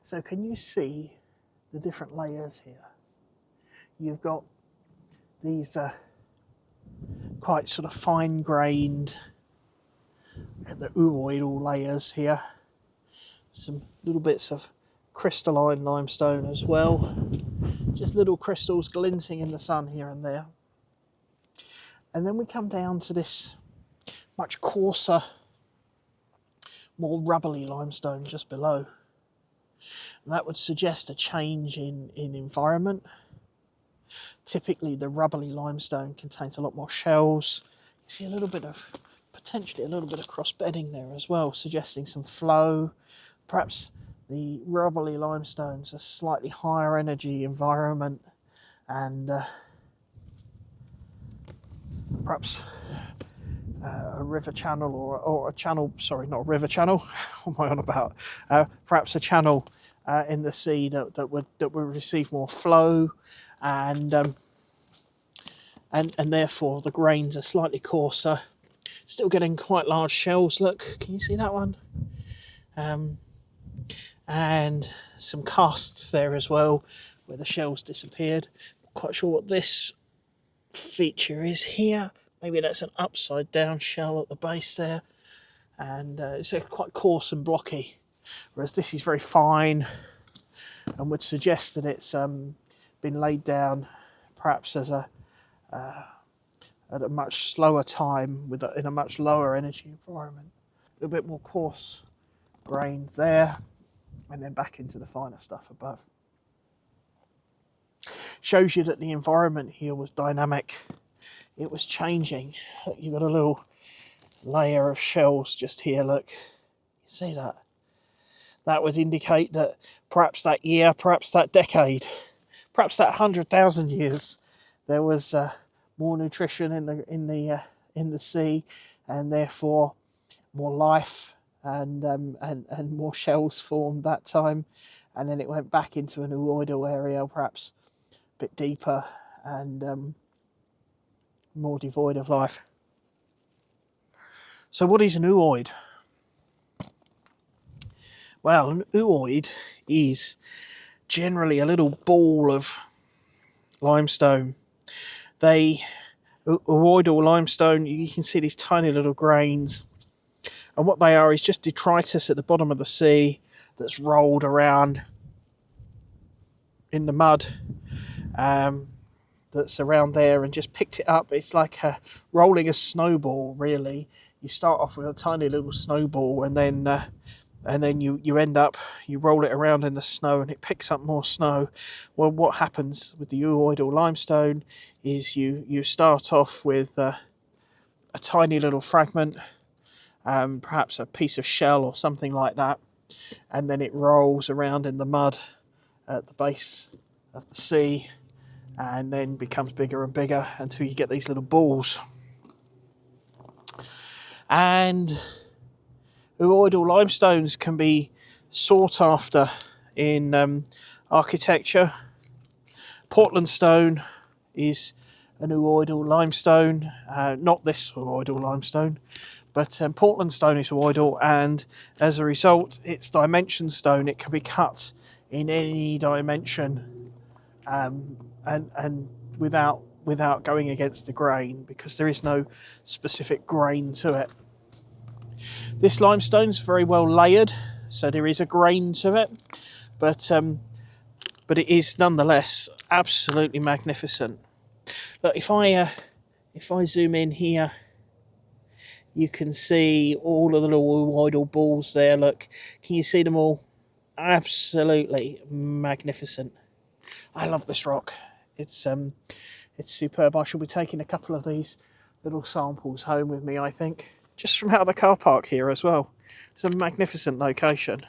So can you see the different layers here? You've got these quite sort of fine-grained, the ooidal layers here. Some little bits of crystalline limestone as well. Just little crystals glinting in the sun here and there. And then we come down to this much coarser, more rubbly limestone just below. And that would suggest a change in environment. Typically the rubbly limestone contains a lot more shells. You see a little bit of, potentially a little bit of cross bedding there as well, suggesting some flow. Perhaps the rubbly limestone's a slightly higher energy environment, and perhaps a river channel or a channel, sorry, not a river channel, what am I on about? Perhaps a channel in the sea that would receive more flow, and therefore the grains are slightly coarser. Still getting quite large shells, look, can you see that one? And some casts there as well, where the shells disappeared. Not quite sure what this feature is here. Maybe that's an upside down shell at the base there, and it's quite coarse and blocky, whereas this is very fine and would suggest that it's been laid down perhaps as at a much slower time in a much lower energy environment. A little bit more coarse grained there, and then back into the finer stuff above. Shows you that the environment here was dynamic. It was changing. Look, you've got a little layer of shells just here, look. You see that? That would indicate that perhaps that year, perhaps that decade, perhaps that 100,000 years, there was more nutrition in the sea, and therefore more life, and more shells formed that time, and then it went back into an ooidal area, perhaps a bit deeper and more devoid of life. So what is an ooid? Well, an ooid is generally a little ball of limestone. Ooidal limestone, you can see these tiny little grains, and what they are is just detritus at the bottom of the sea that's rolled around in the mud that's around there, and just picked it up. It's like rolling a snowball, really. You start off with a tiny little snowball, and then you end up, you roll it around in the snow and it picks up more snow. Well, what happens with the ooidal limestone is you start off with a tiny little fragment, perhaps a piece of shell or something like that, and then it rolls around in the mud at the base of the sea, and then becomes bigger and bigger until you get these little balls. And ooidal limestones can be sought after in architecture. Portland stone is an ooidal limestone, not this ooidal limestone, but Portland stone is ooidal, and as a result, it's dimension stone. It can be cut in any dimension, and without going against the grain, because there is no specific grain to it. This limestone's very well layered, so there is a grain to it, but it is nonetheless absolutely magnificent. Look, if I zoom in here, you can see all of the little ooidal balls there. Look, can you see them all? Absolutely magnificent. I love this rock. It's superb. I shall be taking a couple of these little samples home with me, I think, just from out of the car park here as well. It's a magnificent location.